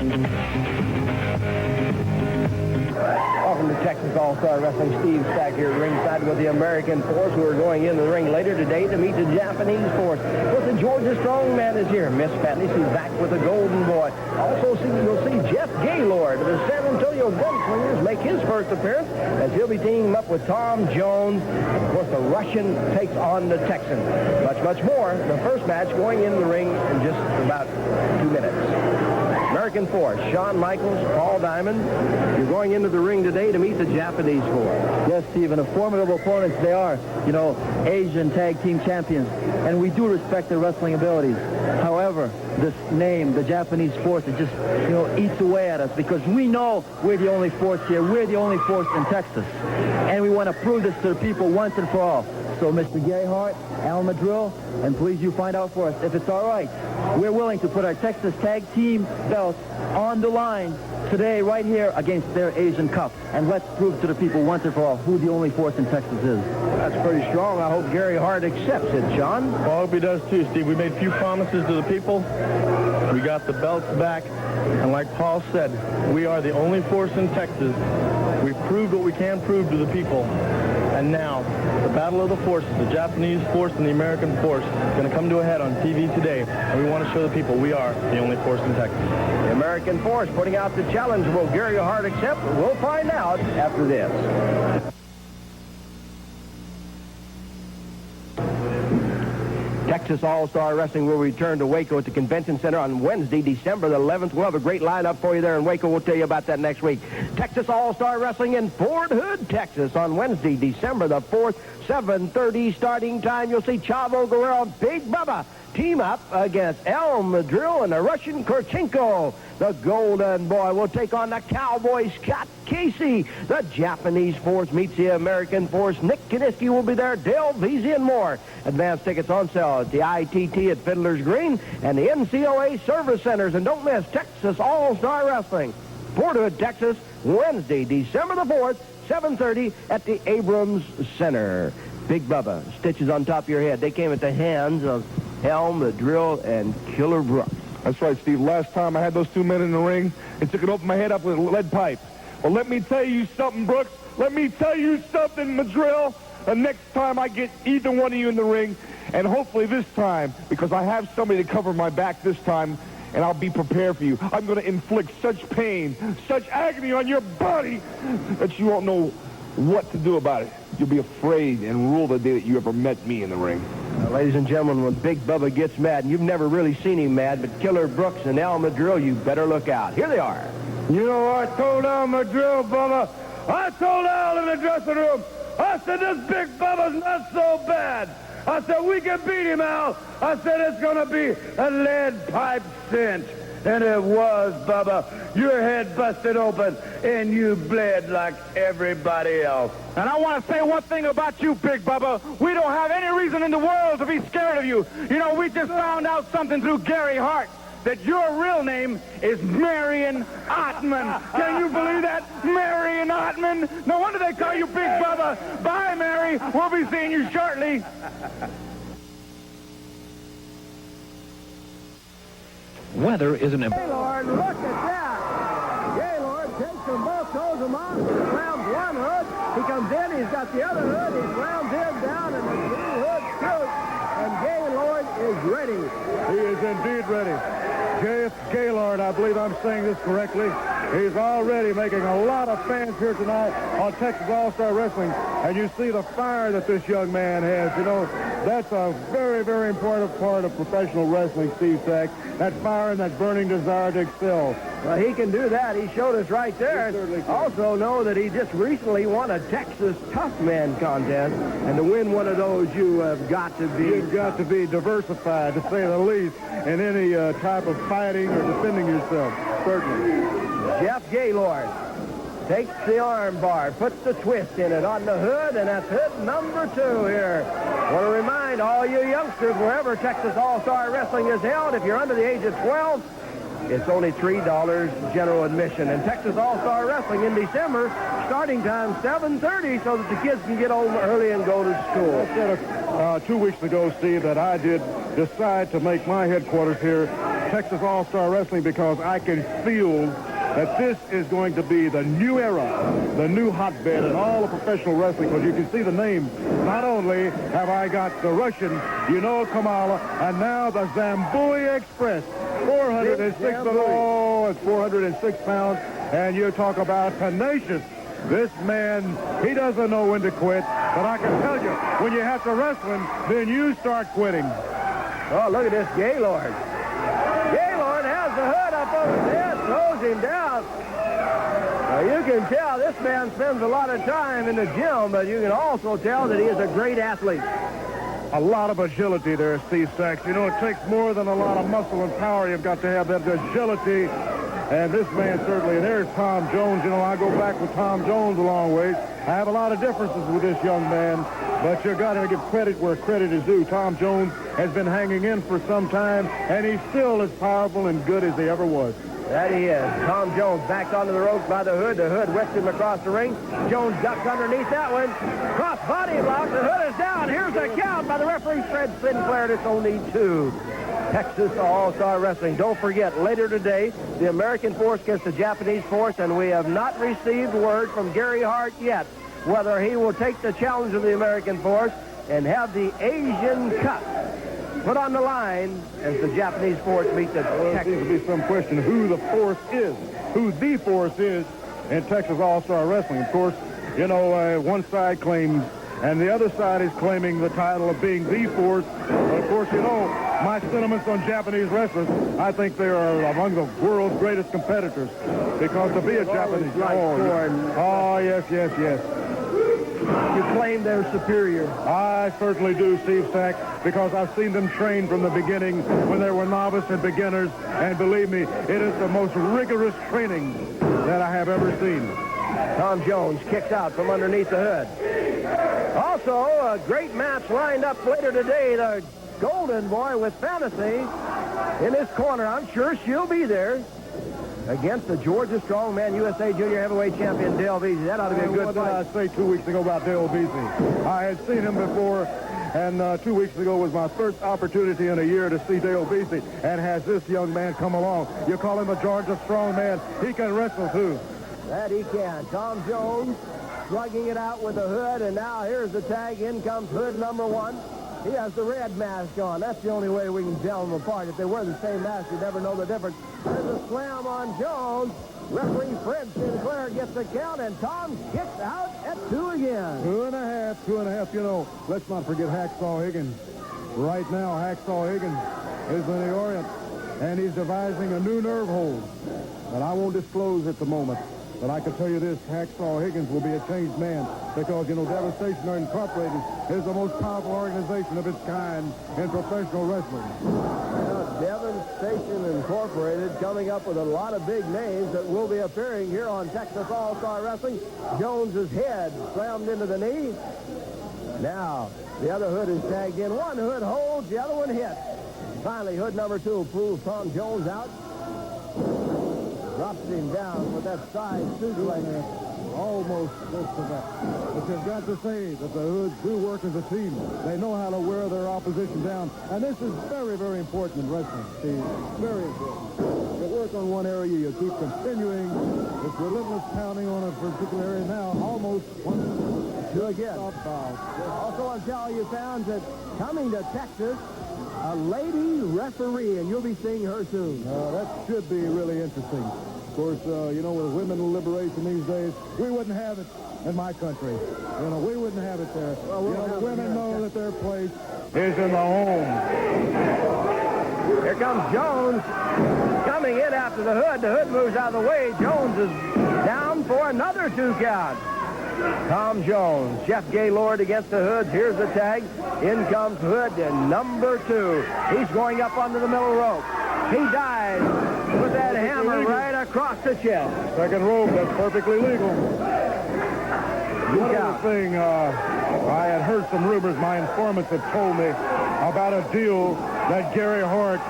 Welcome to Texas All-Star Wrestling. Steve Stack here ringside with the American Force, who are going into the ring later today to meet the Japanese Force. But the Georgia Strongman is here. Miss Fatney, she's back with the Golden Boy. Also, you'll see Jeff Gaylord of the San Antonio Gunslingers make his first appearance, as he'll be teaming up with Tom Jones. And of course, the Russian takes on the Texan. Much more. The first match going in the ring in just about 2 minutes. American Force, Shawn Michaels, Paul Diamond. You're going into the ring today to meet the Japanese Force. Yes, Stephen, a formidable opponents they are. You know, Asian tag team champions. And we do respect their wrestling abilities. However, this name, the Japanese Force, it just, eats away at us because we know we're the only force here. We're the only force in Texas. And we want to prove this to the people once and for all. So, Mr. Gary Hart, Al Madril, and please you find out for us if it's all right. We're willing to put our Texas tag team belts on the line today right here against their Asian Cup. And let's prove to the people once and for all who the only force in Texas is. That's pretty strong. I hope Gary Hart accepts it, John. Well, I hope he does too, Steve. We made a few promises to the people. We got the belts back. And like Paul said, we are the only force in Texas. We've proved what we can prove to the people. And now, the battle of the forces, the Japanese force and the American force, is going to come to a head on TV today. And we want to show the people we are the only force in Texas. The American Force putting out the challenge. Will Gary Hart accept? We'll find out after this. Texas All-Star Wrestling will return to Waco at the Convention Center on Wednesday, December the 11th. We'll have a great lineup for you there in Waco. We'll tell you about that next week. Texas All-Star Wrestling in Fort Hood, Texas on Wednesday, December the 4th, 7:30 starting time. You'll see Chavo Guerrero and Big Bubba team up against Madril and the Russian Korchenko. The Golden Boy will take on the Cowboy Scott Casey. The Japanese Force meets the American Force. Nick Kaniski will be there, Dale Veasey, and more. Advance tickets on sale at the ITT at Fiddler's Green and the NCOA Service Centers. And don't miss Texas All-Star Wrestling, Fort Hood, Texas, Wednesday, December the 4th, 7:30 at the Abrams Center. Big Bubba, stitches on top of your head. They came at the hands of Madril and Killer Brooks. That's right, Steve. Last time I had those 2 men in the ring, it took it open my head up with a lead pipe. Well, let me tell you something, Brooks. Let me tell you something, Madril. The next time I get either one of you in the ring, and hopefully this time, because I have somebody to cover my back this time, and I'll be prepared for you, I'm going to inflict such pain, such agony on your body that you won't know what to do about it. You'll be afraid and rule the day that you ever met me in the ring. Ladies and gentlemen, when Big Bubba gets mad, and you've never really seen him mad, but Killer Brooks and Al Madril, you better look out. Here they are. You know, I told Al Madril, Bubba. I told Al in the dressing room. I said, this Big Bubba's not so bad. I said, we can beat him, Al. I said, it's going to be a lead pipe cinch. And it was, Bubba. Your head busted open, and you bled like everybody else. And I want to say one thing about you, Big Bubba. We don't have any reason in the world to be scared of you. You know, we just found out something through Gary Hart, that your real name is Marion Ottman. Can you believe that? Marion Ottman? No wonder they call you Big Bubba. Bye, Mary. We'll be seeing you shortly. Weather is an Gaylord, look at that. Gaylord takes them both, throws them on, slams one hood. He comes in, he's got the other hood. He slams him down, and the two hoods shoot. And Gaylord is ready. He is indeed ready. J.F. Gaylord, I believe I'm saying this correctly. He's already making a lot of fans here tonight on Texas All-Star Wrestling. And you see the fire that this young man has. You know, that's a very, very important part of professional wrestling, Steve Sack. That fire and that burning desire to excel. Well, he can do that. He showed us right there. Also know that he just recently won a Texas Tough Man contest. And to win one of those, you have got to be... You've got to be diversified, to say the least, in any type of fighting or defending yourself. Certainly. Jeff Gaylord takes the arm bar, puts the twist in it on the hood, and that's hood number 2 here. I want to remind all you youngsters, wherever Texas All-Star Wrestling is held, if you're under the age of 12, it's only $3 general admission. And Texas All-Star Wrestling in December, starting time 7:30, so that the kids can get home early and go to school. I said 2 weeks ago, Steve, that I did decide to make my headquarters here Texas All-Star Wrestling because I can feel that this is going to be the new era, the new hotbed in all of professional wrestling, because you can see the names. Not only have I got the Russian, Kamala, and now the Zambui Express, 406 it's 406 pounds, and you talk about tenacious. This man, he doesn't know when to quit, but I can tell you, when you have to wrestle him, then you start quitting. Oh, look at this Gaylord. Gaylord has the hood up over his head, throws him down. Now, you can tell this man spends a lot of time in the gym, but you can also tell that he is a great athlete. A lot of agility there, Steve Sachs. It takes more than a lot of muscle and power. You've got to have that agility. And this man certainly, there's Tom Jones. I go back with Tom Jones a long ways. I have a lot of differences with this young man, but you got to give credit where credit is due. Tom Jones has been hanging in for some time, and he's still as powerful and good as he ever was. That he is. Tom Jones backed onto the ropes by the hood. The hood whipped him across the ring. Jones ducks underneath that one. Cross body block. The hood is down. Here's a count by the referee, Fred Sinclair. It's only 2. Texas All-Star Wrestling. Don't forget, later today, the American force gets the Japanese force, and we have not received word from Gary Hart yet whether he will take the challenge of the American force and have the Asian Cup put on the line as the Japanese force meet the Texas. There seems to be some question who the force is in Texas All-Star Wrestling. Of course, one side claims, and the other side is claiming the title of being the force. But of course, my sentiments on Japanese wrestlers, I think they are among the world's greatest competitors. Because to be a Japanese... yes. You claim they're superior. I certainly do, Steve Sachs, because I've seen them train from the beginning when they were novice and beginners. And believe me, it is the most rigorous training that I have ever seen. Tom Jones kicks out from underneath the hood. Also, a great match lined up later today. The Golden Boy with Fantasy in his corner. I'm sure she'll be there against the Georgia Strongman USA Junior Heavyweight Champion Dale Veasey. That ought to be a good fight. What did I say 2 weeks ago about Dale Veasey? I had seen him before, and 2 weeks ago was my first opportunity in a year to see Dale Veasey. And has this young man come along? You call him a Georgia Strongman. He can wrestle, too. That he can. Tom Jones slugging it out with the hood, and now here's the tag. In comes hood number 1. He has the red mask on. That's the only way we can tell them apart. If they wear the same mask, you'd never know the difference. There's a slam on Jones. Referee Fred Sinclair gets the count, and Tom kicks out at 2 again. 2.5. Let's not forget Hacksaw Higgins. Right now, Hacksaw Higgins is in the Orient, and he's devising a new nerve hold. But I won't disclose at the moment. But I can tell you this, Hacksaw Higgins will be a changed man because, Devastation Incorporated is the most powerful organization of its kind in professional wrestling. Devastation Incorporated coming up with a lot of big names that will be appearing here on Texas All-Star Wrestling. Jones's head slammed into the knee. Now, the other hood is tagged in. One hood holds, the other one hits. Finally, hood number 2 pulls Tom Jones out. Drops him down with that side suplex. Almost close to that. But you've got to say that the Hoods do work as a team. They know how to wear their opposition down. And this is very, very important in wrestling, Steve. Very important. You work on one area, you keep continuing this relentless pounding on a particular area. Now, almost 1-2 again. Also, I'll tell you fans that coming to Texas, a lady referee, and you'll be seeing her soon. That should be really interesting. Of course, with women liberation these days, we wouldn't have it in my country. We wouldn't have it there. The women know that their place is in the home. Here comes Jones coming in after the hood. The hood moves out of the way. Jones is down for another 2 count. Tom Jones, Jeff Gaylord against the hoods. Here's the tag. In comes hood and number 2. He's going up under the middle rope. He dives with that hammer right across the chest. Second rope, that's perfectly legal. One other thing, I had heard some rumors, my informants have told me, about a deal that Gary Hart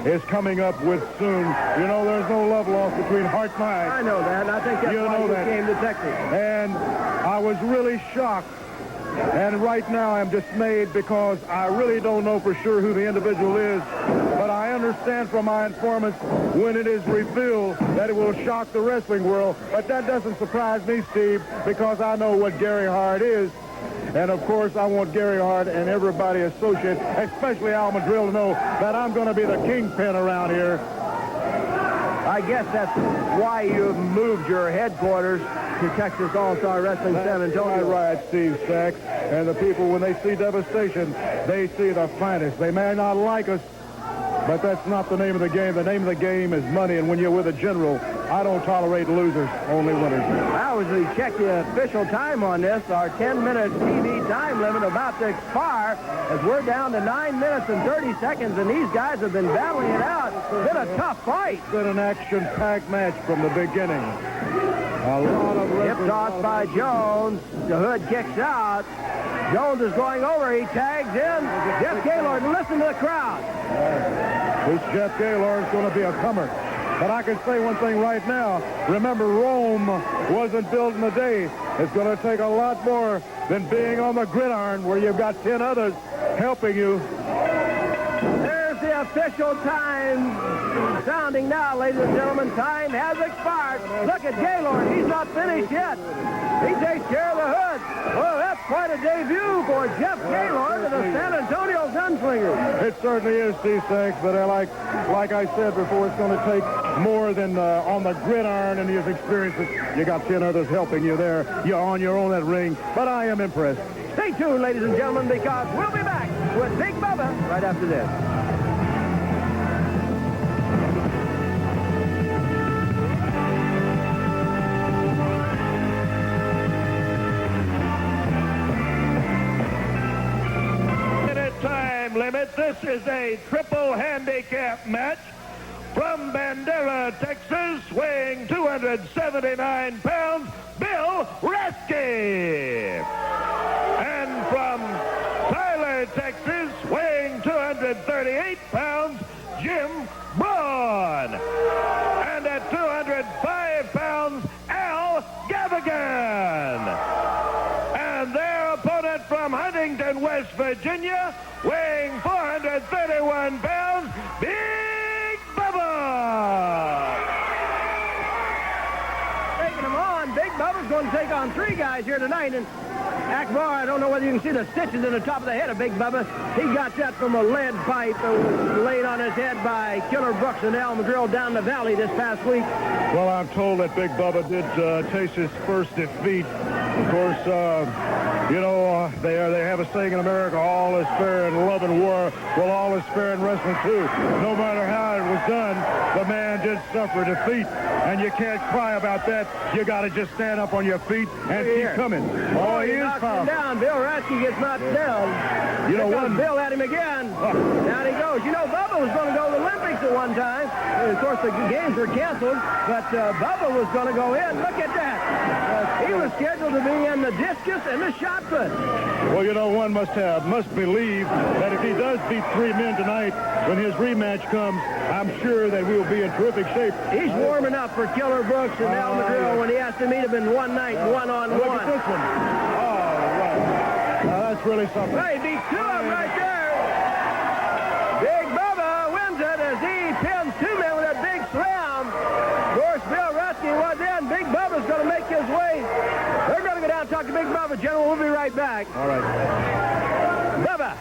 is coming up with soon. There's no love lost between Hart and I know that, and I think that's why he came to Texas. And I was really shocked And right now I'm dismayed because I really don't know for sure who the individual is. But I understand from my informants when it is revealed that it will shock the wrestling world. But that doesn't surprise me, Steve, because I know what Gary Hart is. And, of course, I want Gary Hart and everybody associated, especially Al Madril, to know that I'm going to be the kingpin around here. I guess that's why you've moved your headquarters to Texas All-Star Wrestling San Antonio. Right, Steve Sachs. And the people, when they see devastation, they see the finest. They may not like us, but that's not the name of the game. The name of the game is money, and when you're with a general, I don't tolerate losers, only winners. Now, as we check the official time on this, our 10-minute TV time limit about to expire as we're down to 9 minutes and 30 seconds, and these guys have been battling it out. It's been a tough fight. It's been an action-packed match from the beginning. A lot of hip toss by Jones. The hood kicks out. Jones is going over. He tags in. Jeff Gaylord, listen to the crowd. This Jeff Gaylord is going to be a comer. But I can say one thing right now. Remember, Rome wasn't built in a day. It's going to take a lot more than being on the gridiron where you've got 10 others helping you. There's the official time sounding now, ladies and gentlemen. Time has expired. Look at Gaylord. He's not finished yet. He takes care of the hood. Well, that's quite a debut for Jeff Gaylord and the San Antonio Gunslingers. It certainly is, Steve Sachs, but like I said before, it's going to take more than on the gridiron and his experiences. You got 10 others helping you there. You're on your own that ring, but I am impressed. Stay tuned, ladies and gentlemen, because we'll be back with Big Bubba right after this. Limit. This is a triple handicap match from Bandera, Texas, weighing 279 pounds, Bill Rathke. And from Tyler, Texas, weighing 238 pounds, Jim Braun. And at 205 pounds, Al Gavigan. And their opponent from Huntington, West Virginia, weighing 431 pounds, Big Bubba. Taking them on. Big Bubba's going to take on 3 guys here tonight. And Akbar, I don't know whether you can see the stitches in the top of the head of Big Bubba. He got that from a lead pipe that was laid on his head by Killer Brooks and Al Madril down the valley this past week. Well, I'm told that Big Bubba did taste his first defeat. Of course, they have a saying in America, all is fair in love and war. Well, all is fair in wrestling, too. No matter how it was done, the man did suffer defeat. And you can't cry about that. You got to just stand up on your feet and keep coming. Oh, he is powerful. Down. Bill Rathke gets knocked down. Bill at him again. Down he goes. Bubba was going to go to the Olympics at one time. And of course, the games were canceled. But Bubba was going to go in. Look at that. He was scheduled to be in the discus and the shot put. Well, one must believe that if he does beat 3 men tonight, when his rematch comes, I'm sure that we'll be in terrific shape. He's warming up for Killer Brooks and Al Madril when he has to meet him in one night, one-on-one. Look at this one. Oh, right. That's really something. Hey, he beat 2 of them right there. Big Bubba wins it as he pins 2 men with that big slam. Of course, Bill Rathke was in. Big Bubba's going to make his way. They're going to go down and talk to Big Bubba. General, we'll be right back. All right. Bubba,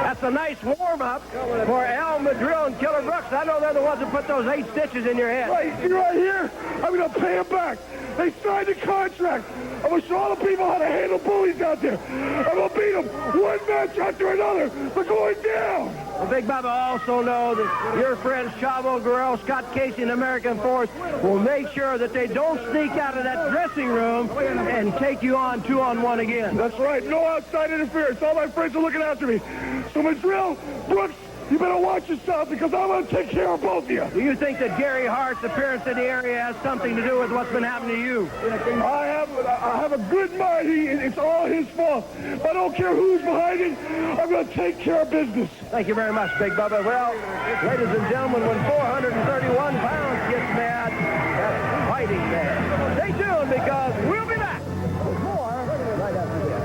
that's a nice warm-up for Al Madril and Killer Brooks. I know they're the ones that put those 8 stitches in your head. Right, see right here? I'm going to pay them back. They signed the contract. I'm going to show all the people how to handle bullies out there. I'm going to beat them one match after another. They're going down. Well, Big Bubba also know that your friends Chavo Guerrero, Scott Casey, and American Force will make sure that they don't sneak out of that dressing room and take you on 2-on-1 again. That's right. No outside interference. All my friends are looking after me. So, Madril, Brooks, you better watch yourself because I'm going to take care of both of you. Do you think that Gary Hart's appearance in the area has something to do with what's been happening to you? I have a good mind. It's all his fault. I don't care who's behind it. I'm going to take care of business. Thank you very much, Big Bubba. Well, ladies and gentlemen, when 431 pounds gets mad, that's fighting mad. Stay tuned because we'll be back with more right after this.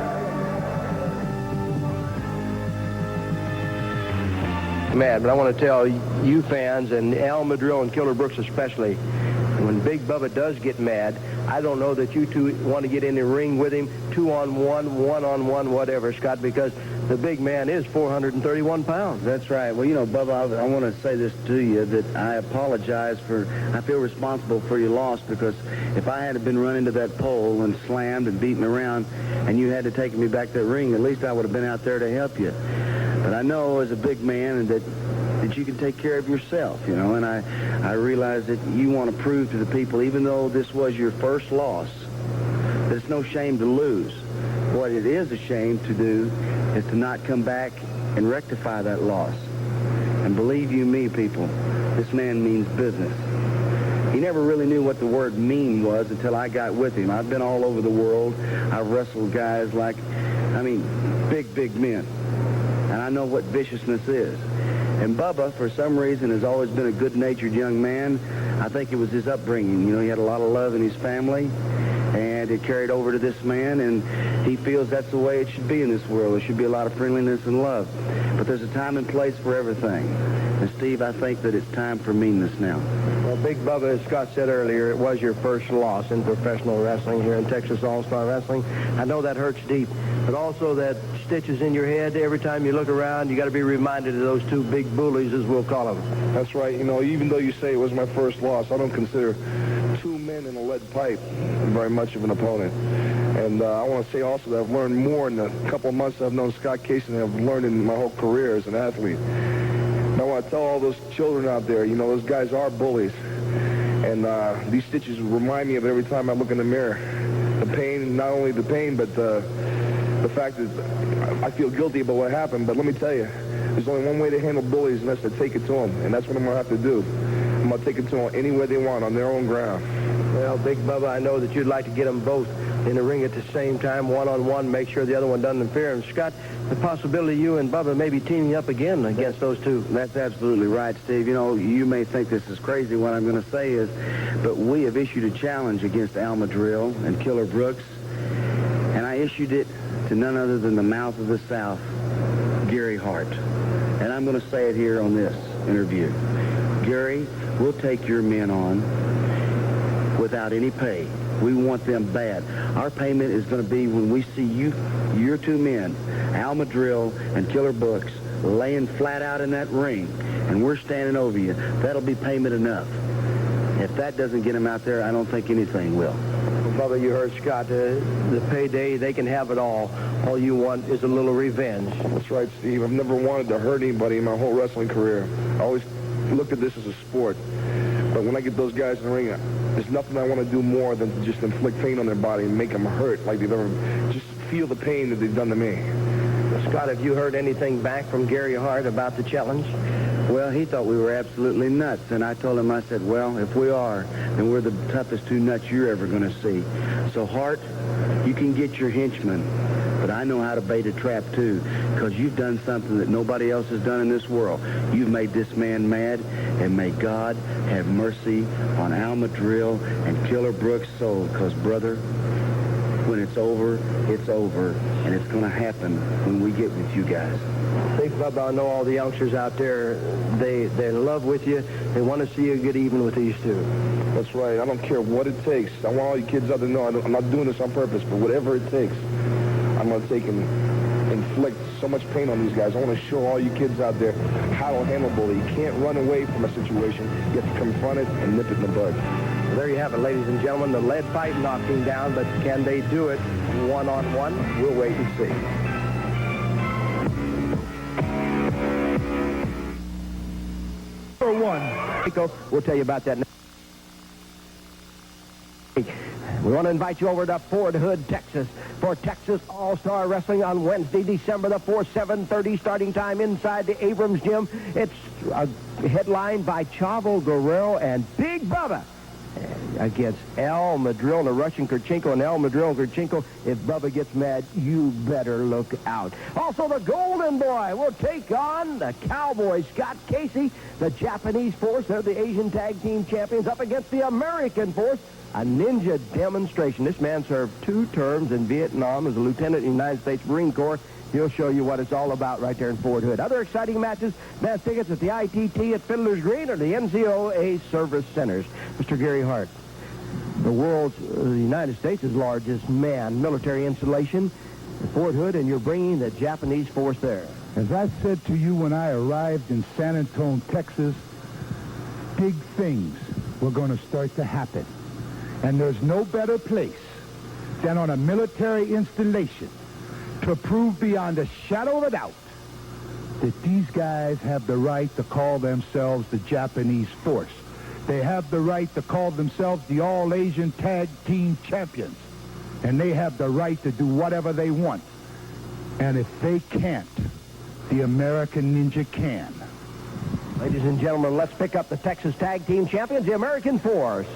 mad, but I want to tell you fans and Al Madril and Killer Brooks especially, when Big Bubba does get mad, I don't know that you two want to get in the ring with him, 2-on-1, 1-on-1, whatever, Scott, because the big man is 431 pounds. That's right. Well, you know, Bubba, I want to say this to you, that I apologize I feel responsible for your loss, because if I had been run into that pole and slammed and beaten around and you had to take me back to that ring, at least I would have been out there to help you. But I know as a big man and that you can take care of yourself, you know, and I realize that you want to prove to the people, even though this was your first loss, that it's no shame to lose. What it is a shame to do is to not come back and rectify that loss. And believe you me, people, this man means business. He never really knew what the word mean was until I got with him. I've been all over the world. I've wrestled guys like, big men. And I know what viciousness is. And Bubba, for some reason, has always been a good-natured young man. I think it was his upbringing. You know, he had a lot of love in his family, and it carried over to this man, and he feels that's the way it should be in this world. There should be a lot of friendliness and love. But there's a time and place for everything. And, Steve, I think that it's time for meanness now. Well, Big Bubba, as Scott said earlier, it was your first loss in professional wrestling here in Texas All-Star Wrestling. I know that hurts deep, but also that stitches in your head every time you look around. You got to be reminded of those two big bullies, as we'll call them. That's right. You know, even though you say it was my first loss, I don't consider two men in a lead pipe very much of an opponent. And I want to say also that I've learned more in the couple of months I've known Scott Casey than I've learned in my whole career as an athlete. And I want to tell all those children out there, you know, those guys are bullies. And these stitches remind me of it every time I look in the mirror. The pain, not only the pain, but the fact that I feel guilty about what happened. But let me tell you, there's only one way to handle bullies, and that's to take it to them. And that's what I'm going to have to do. I'm going to take it to them any way they want, on their own ground. Well, Big Bubba, I know that you'd like to get them both in the ring at the same time, one-on-one, make sure the other one doesn't interfere. And, Scott, the possibility you and Bubba may be teaming up again against those two. That's absolutely right, Steve. You know, you may think this is crazy. What I'm going to say is, but we have issued a challenge against Al Madril and Killer Brooks, and I issued it to none other than the mouth of the South, Gary Hart. And I'm going to say it here on this interview. Gary, we'll take your men on without any pay. We want them bad. Our payment is going to be when we see you, your two men, Al Madril and Killer Brooks, laying flat out in that ring, and we're standing over you. That'll be payment enough. If that doesn't get them out there, I don't think anything will. Well, Bubba, you heard Scott. The payday, they can have it all. All you want is a little revenge. That's right, Steve. I've never wanted to hurt anybody in my whole wrestling career. I always looked at this as a sport. But when I get those guys in the ring, there's nothing I want to do more than to just inflict pain on their body and make them hurt like they've ever... Just feel the pain that they've done to me. Well, Scott, have you heard anything back from Gary Hart about the challenge? Well, he thought we were absolutely nuts. And I told him, I said, well, if we are, then we're the toughest two nuts you're ever going to see. So, Hart, you can get your henchmen. But I know how to bait a trap, too, because you've done something that nobody else has done in this world. You've made this man mad, and may God have mercy on Al Madril and Killer Brooks' soul, because, brother, when it's over, and it's going to happen when we get with you guys. Big Bubba, I know all the youngsters out there, they're in love with you. They want to see you get even with these two. That's right. I don't care what it takes. I want all you kids out there to know I'm not doing this on purpose, but whatever it takes, I'm going to take and inflict so much pain on these guys. I want to show all you kids out there how to handle bully. You can't run away from a situation. You have to confront it and nip it in the bud. Well, there you have it, ladies and gentlemen. The lead pipe knocked him down, but can they do it one-on-one? We'll wait and see. Number one. We'll tell you about that next. We want to invite you over to Fort Hood, Texas for Texas All-Star Wrestling on Wednesday, December the 4th, 7:30 starting time inside the Abrams Gym. It's headlined by Chavo Guerrero and Big Bubba against Al Madril and the Russian Korchenko. And Al Madril and Korchenko, if Bubba gets mad, you better look out. Also, the Golden Boy will take on the Cowboy Scott Casey. The Japanese force, they're the Asian Tag Team Champions, up against the American force. A ninja demonstration. This man served 2 terms in Vietnam as a lieutenant in the United States Marine Corps. He'll show you what it's all about right there in Fort Hood. Other exciting matches, best tickets at the ITT at Fiddler's Green or the NCOA Service Centers. Mr. Gary Hart, the United States' largest manned military installation in Fort Hood, and you're bringing the Japanese force there. As I said to you when I arrived in San Antonio, Texas, big things were going to start to happen. And there's no better place than on a military installation to prove beyond a shadow of a doubt that these guys have the right to call themselves the Japanese force. They have the right to call themselves the All-Asian Tag Team Champions. And they have the right to do whatever they want. And if they can't, the American Ninja can. Ladies and gentlemen, let's pick up the Texas Tag Team Champions, the American Force.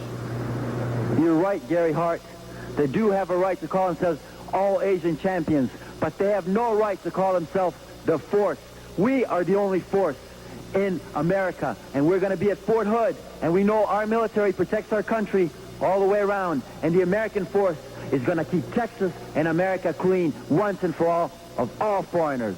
You're right, Gary Hart. They do have a right to call themselves All-Asian Champions, but they have no right to call themselves the Force. We are the only force in America, and we're going to be at Fort Hood, and we know our military protects our country all the way around, and the American Force is going to keep Texas and America clean once and for all of all foreigners.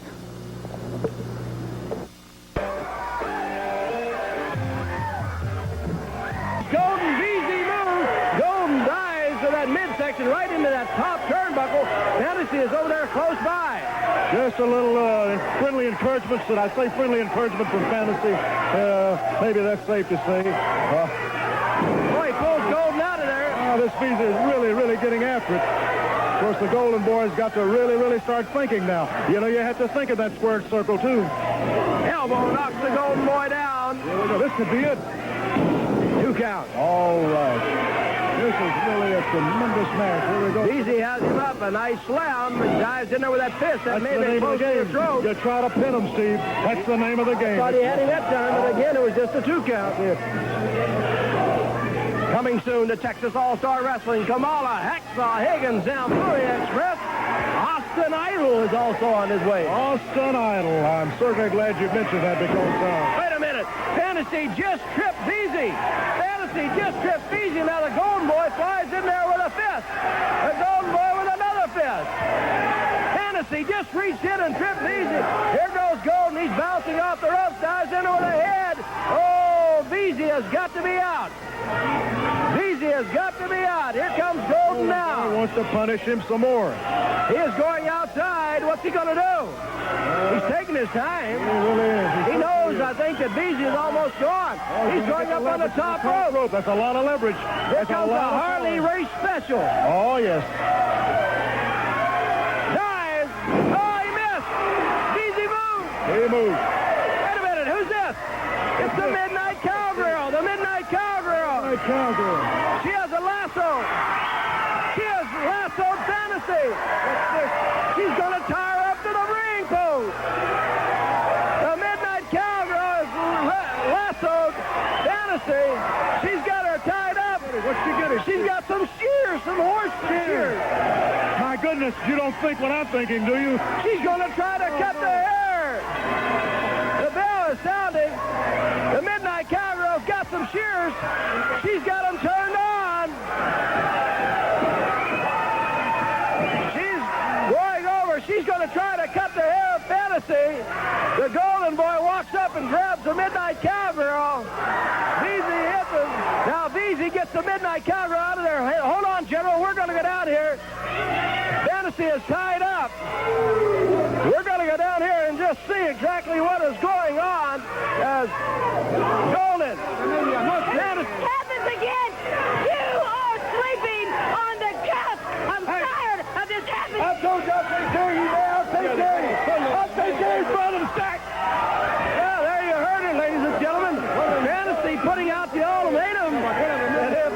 Golden Veasey moves. Golden dives to that midsection right into that top turnbuckle. Fantasy is over there close by. Just a little friendly encouragement. Should I say friendly encouragement from Fantasy? Maybe that's safe to say. Boy, he pulls Golden out of there. This Veasey is really getting after it. Of course, the Golden Boy's got to really start thinking now. You know, you have to think of that squared circle, too. Elbow knocks the Golden Boy down. Here we go. This could be it. 2 count. All right. This is really a tremendous match. Here we go. Veasey has him up. A nice slam. Dives in there with that fist. That That's may the have been name of close the to the game. throat. You try to pin him, Steve. That's the name of the game. Thought he had him that time, but again, it was just a 2 count. Coming soon to Texas All-Star Wrestling, Kamala, Hacksaw, Higgins, Zamfuri Express. Austin Idol is also on his way. Austin Idol. I'm certainly glad you mentioned that because... Wait a minute. Fantasy just tripped Veasey. Fantasy just tripped Veasey. Now the Golden Boy flies in there with a fist. The Golden Boy with another fist. Fantasy just reached in and tripped Veasey. Here goes Golden. He's bouncing off the ropes. Dives into with a head. Oh, Veasey has got to be out. Veasey has got to be out. Here comes Golden now. He wants to punish him some more. He is going outside. What's he going to do? He's taking his time. He really is. He knows, I think, that Veasey is almost gone. He's going up on the top rope. That's a lot of leverage. Here comes the Harley Race Special. Oh, yes. Dives. Oh, he missed. Veasey moves. He moves. Wait a minute. Who's this? It's the Midnight Cowgirl. The Midnight Cowgirl. Cowgirl. She has a lasso. She has lassoed Fantasy. She's going to tie her up to the ring post. The Midnight Cowgirl has lassoed Fantasy. She's got her tied up. What's she getting? She's got some shears, some horse shears. My goodness, you don't think what I'm thinking, do you? She's going to try to cut the hair. The bell is sounding. The Midnight Cowgirl's got some shears. She's got them turned on. She's going over. She's going to try to cut the hair of Fantasy. The Golden Boy walks up and grabs the Midnight Cowgirl. Veasey hits him. Now Veasey gets the Midnight Cowgirl out of there. Hey, hold on, General. We're going to go down here. Fantasy is tied up. We're going to go down here and just see exactly what is going on as Golden. It happens again. You are sleeping on the couch. I'm tired of this happening. I told you I'll take care of you there. I'll take care of you. I'll take care of you, brother stack. Yeah, there you heard it, ladies and gentlemen. Fantasy putting out the ultimatum. And if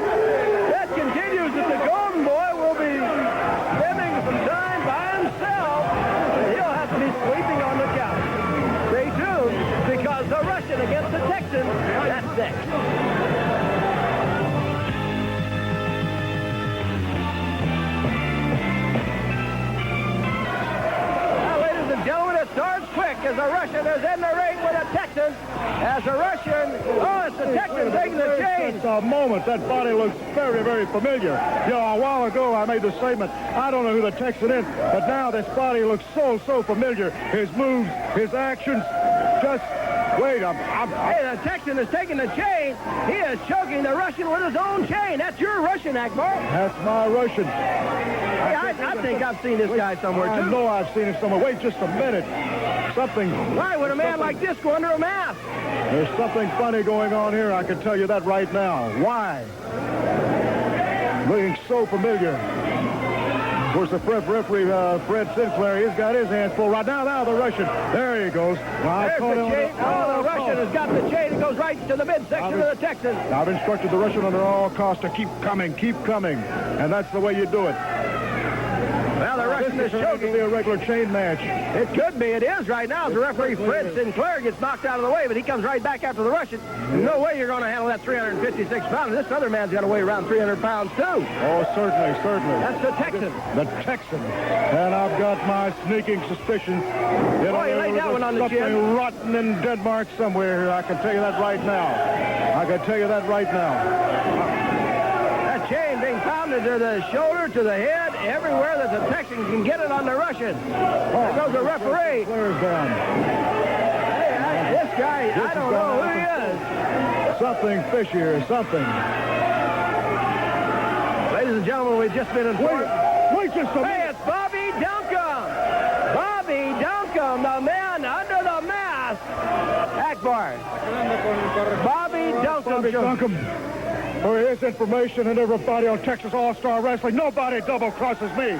that continues, that the Golden Boy will be spending some time by himself, he'll have to be sleeping on the couch. Stay tuned, because the Russian against the Texan, that's next. Gentlemen, it starts quick as the Russian is in the ring with a Texan. As the Russian, it's the Texan taking the chase. just a moment. That body looks very, very familiar. You know, a while ago I made the statement, I don't know who the Texan is, but now this body looks so familiar. His moves, his actions, just... Wait, Hey, the Texan is taking the chain. He is choking the Russian with his own chain. That's your Russian, Akbar. That's my Russian. Hey, I think I've seen this guy somewhere, too. I know I've seen him somewhere. Wait just a minute. Why would a man like this go under a mask? There's something funny going on here. I can tell you that right now. Why? Looking so familiar. Of course, the referee, Fred Sinclair, he's got his hands full right now. Now the Russian. There he goes. There's the chain. The Russian has got the chain. It goes right to the midsection of the Texan. I've instructed the Russian under all costs to keep coming. And that's the way you do it. Well, the Russian is choking. It could be a regular chain match. It could be. It is right now. The referee, Fred Sinclair, gets knocked out of the way, but he comes right back after the Russian. No way you're going to handle that 356 pounds. This other man's got to weigh around 300 pounds, too. Oh, certainly. That's the Texan. The Texan. And I've got my sneaking suspicion. You laid that one on the chin. Something rotten in Denmark somewhere here. I can tell you that right now. Chain being pounded to the shoulder, to the head, everywhere that the Texan can get it on the Russian. There goes the referee. Down. Hey, this guy, I don't know who he is. Something fishy here, something. Ladies and gentlemen, we've just been informed. Wait just a minute. Hey, it's Bobby Duncum. Bobby Duncum, the man under the mask. Akbar. Bobby Duncum. For his information and everybody on Texas All-Star Wrestling, nobody double-crosses me.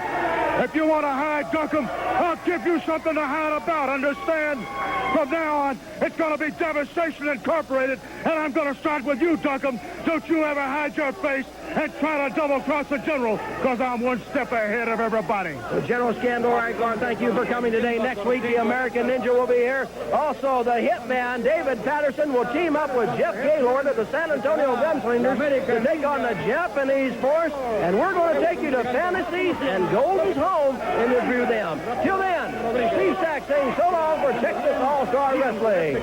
If you want to hide, Duncum, I'll give you something to hide about, understand? From now on, it's going to be Devastation Incorporated, and I'm going to start with you, Duncum. Don't you ever hide your face and try to double-cross the General, because I'm one step ahead of everybody. Well, General Skandor Akbar, thank you for coming today. Next week, the American Ninja will be here. Also, the hitman, David Patterson, will team up with Jeff Gaylord of the San Antonio Gunslingers to take on the Japanese force, and we're going to take you to Fantasies and Golden's home and review them. Till then, Steve Sack saying so long for Texas All-Star Wrestling.